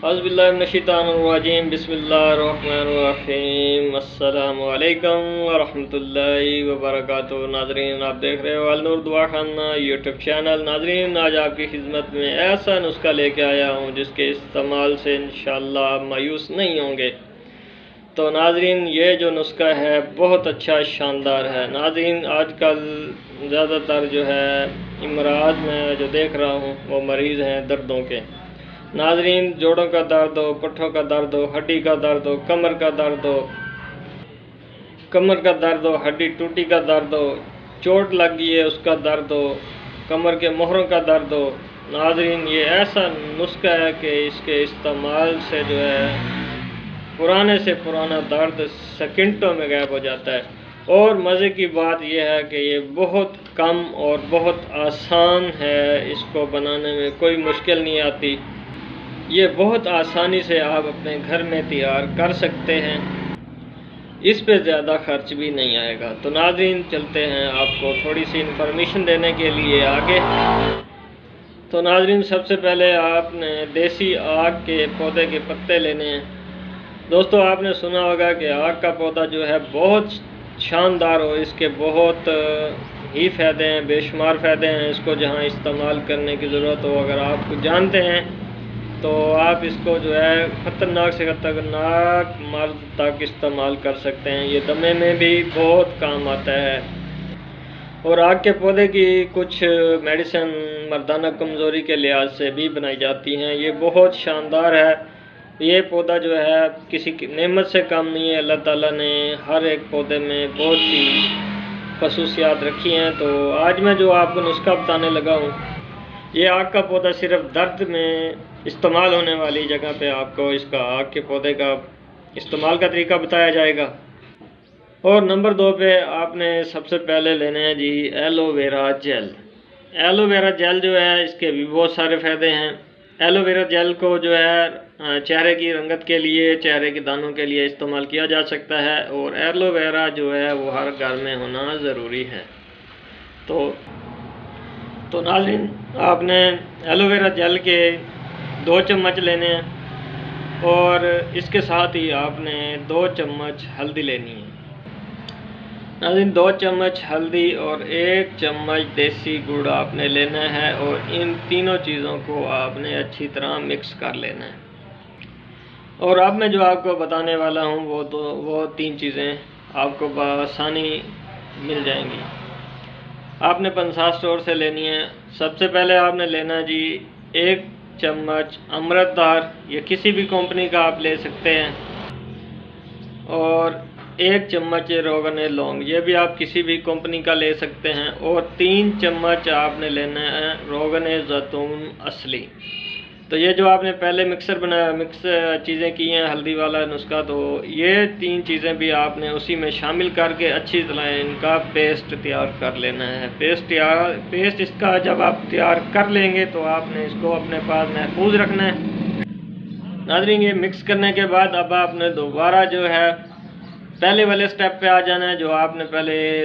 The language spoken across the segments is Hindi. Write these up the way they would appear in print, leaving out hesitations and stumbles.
औज़ुबिल्लाहिमिनश्शैतानिर्रजीम बिस्मिल्लाहिर्रहमानिर्रहीम अस्सलामु अलैकुम वरहमतुल्लाहि वबरकातुहू। नाज़रीन, आप देख रहे हो अल नूर दुआ खाना यूट्यूब चैनल। नाज़रीन, आज आपकी खिदमत में ऐसा नुस्खा लेके आया हूँ जिसके इस्तेमाल से इंशाअल्लाह आप मायूस नहीं होंगे। तो नाज़रीन, ये जो नुस्खा है बहुत अच्छा शानदार है। नाज़रीन, आजकल ज़्यादातर जो है इमराज में जो देख रहा हूँ वो मरीज़ हैं दर्दों के। नाज़रीन, जोड़ों का दर्द हो, पुट्ठों का दर्द हो, हड्डी का दर्द हो, कमर का दर्द हो, हड्डी टूटी का दर्द हो, चोट लग गई है उसका दर्द हो, कमर के मोहरों का दर्द हो। नाज़रीन, ये ऐसा नुस्खा है कि इसके इस्तेमाल से जो है पुराने से पुराना दर्द सेकंडों में गायब हो जाता है। और मज़े की बात यह है कि ये बहुत कम और बहुत आसान है, इसको बनाने में कोई मुश्किल नहीं आती। ये बहुत आसानी से आप अपने घर में तैयार कर सकते हैं, इस पे ज़्यादा खर्च भी नहीं आएगा। तो नाज़रीन, चलते हैं आपको थोड़ी सी इन्फॉर्मेशन देने के लिए आगे। तो नाज़रीन, सबसे पहले आपने देसी आक के पौधे के पत्ते लेने हैं। दोस्तों, आपने सुना होगा कि आक का पौधा जो है बहुत शानदार हो, इसके बहुत ही फ़ायदे हैं, बेशुमार फ़ायदे हैं। इसको जहाँ इस्तेमाल करने की ज़रूरत हो, अगर आप जानते हैं तो आप इसको जो है ख़तरनाक से ख़तरनाक मर्ज़ तक इस्तेमाल कर सकते हैं। ये दमे में भी बहुत काम आता है। और आक के पौधे की कुछ मेडिसिन मर्दाना कमज़ोरी के लिहाज से भी बनाई जाती हैं। ये बहुत शानदार है। ये पौधा जो है किसी की नेमत से कम नहीं है। अल्लाह ताला ने हर एक पौधे में बहुत सी खसूसियात रखी हैं। तो आज मैं जो आपको नुस्खा बताने लगा हूँ, ये आक का पौधा सिर्फ दर्द में इस्तेमाल होने वाली जगह पे आपको इसका आक के पौधे का इस्तेमाल का तरीका बताया जाएगा। और नंबर 2 पे आपने सबसे पहले लेने हैं जी एलोवेरा जेल। एलोवेरा जेल जो है इसके भी बहुत सारे फ़ायदे हैं। एलोवेरा जेल को जो है चेहरे की रंगत के लिए, चेहरे के दानों के लिए इस्तेमाल किया जा सकता है। और एलोवेरा जो है वो हर घर में होना ज़रूरी है। तो नाज़रीन, आपने एलोवेरा जेल के 2 चम्मच लेने हैं और इसके साथ ही आपने 2 चम्मच हल्दी लेनी है। नाज़रीन, 2 चम्मच हल्दी और 1 चम्मच देसी गुड़ आपने लेना है और इन तीनों चीज़ों को आपने अच्छी तरह मिक्स कर लेना है। और अब मैं जो आपको बताने वाला हूँ वो 3 चीज़ें आपको बआसानी मिल जाएंगी। आपने पंसार स्टोर से लेनी है। सबसे पहले आपने लेना जी 1 चम्मच अमृतधार, ये किसी भी कंपनी का आप ले सकते हैं। और 1 चम्मच रोगन लौंग, ये भी आप किसी भी कंपनी का ले सकते हैं। और 3 चम्मच आपने लेना है रोगन ज़ैतून असली। तो ये जो आपने पहले मिक्स चीज़ें की हैं, हल्दी वाला नुस्खा, तो ये 3 चीज़ें भी आपने उसी में शामिल करके अच्छी तरह इनका पेस्ट तैयार कर लेना है। पेस्ट इसका जब आप तैयार कर लेंगे तो आपने इसको अपने पास महफूज रखना है। नाज़रीन, ये मिक्स करने के बाद अब आपने दोबारा जो है पहले वाले स्टेप पे आ जाना है। जो आपने पहले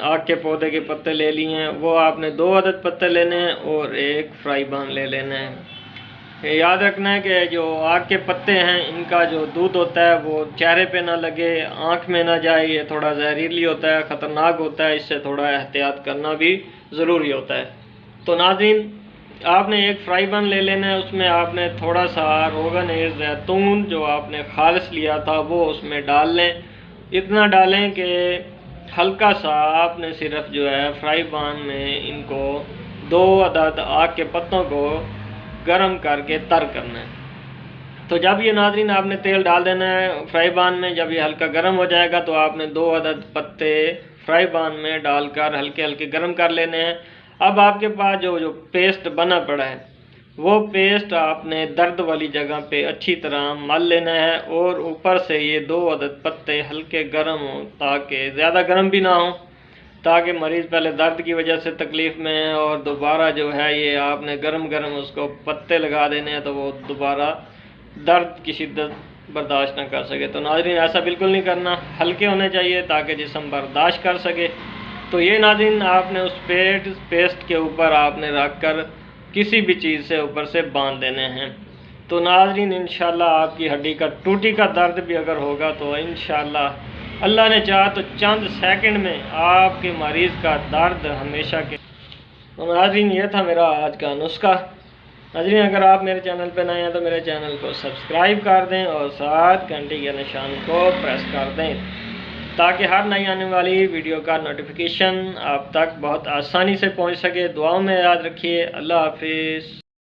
आक के पौधे के पत्ते ले लिए हैं, वो आपने 2 अदद पत्ते लेने हैं और 1 फ्राई पैन ले लेना है। याद रखना है कि जो आक के पत्ते हैं, इनका जो दूध होता है वो चेहरे पे ना लगे, आँख में ना जाए। ये थोड़ा जहरीली होता है, ख़तरनाक होता है, इससे थोड़ा एहतियात करना भी ज़रूरी होता है। तो नाज़रीन, आपने 1 फ्राई पैन ले लेना है। उसमें आपने थोड़ा सा रोगन ज़ैतून जो आपने खालिस लिया था वो उसमें डाल लें। इतना डालें कि हल्का सा आपने सिर्फ जो है फ्राई पैन में इनको 2 अदद आक के पत्तों को गरम करके तर करना है। तो जब ये नाज़रीन आपने तेल डाल देना है फ्राई पैन में। जब ये हल्का गर्म हो जाएगा तो आपने 2 अदद पत्ते फ्राई पैन में डालकर हल्के हल्के गर्म कर लेने हैं। अब आपके पास जो पेस्ट बना पड़ा है, वो पेस्ट आपने दर्द वाली जगह पे अच्छी तरह मल लेना है। और ऊपर से ये 2 अदद पत्ते हल्के गर्म हों, ताकि ज़्यादा गर्म भी ना हो, ताकि मरीज़ पहले दर्द की वजह से तकलीफ़ में है और दोबारा जो है ये आपने गरम गरम उसको पत्ते लगा देने हैं तो वो दोबारा दर्द की शिद्दत बर्दाश्त ना कर सके। तो नाज़रीन, ऐसा बिल्कुल नहीं करना, हल्के होने चाहिए ताकि जिस्म बर्दाश्त कर सके। तो ये नाज़रीन आपने उस पेस्ट के ऊपर आपने रख कर किसी भी चीज़ से ऊपर से बांध देने हैं। तो नाज़रीन इंशाल्लाह आपकी हड्डी का टूटी का दर्द भी अगर होगा तो इंशाल्लाह अल्लाह ने चाहा तो चंद सेकंड में आपके मरीज़ का दर्द हमेशा के। तो नाज़रीन ये था मेरा आज का नुस्खा। नाज़रीन अगर आप मेरे चैनल पर नए हैं तो मेरे चैनल को सब्सक्राइब कर दें और साथ घंटी के निशान को प्रेस कर दें ताकि हर नई आने वाली वीडियो का नोटिफिकेशन आप तक बहुत आसानी से पहुंच सके। दुआओं में याद रखिए। अल्लाह हाफिज़।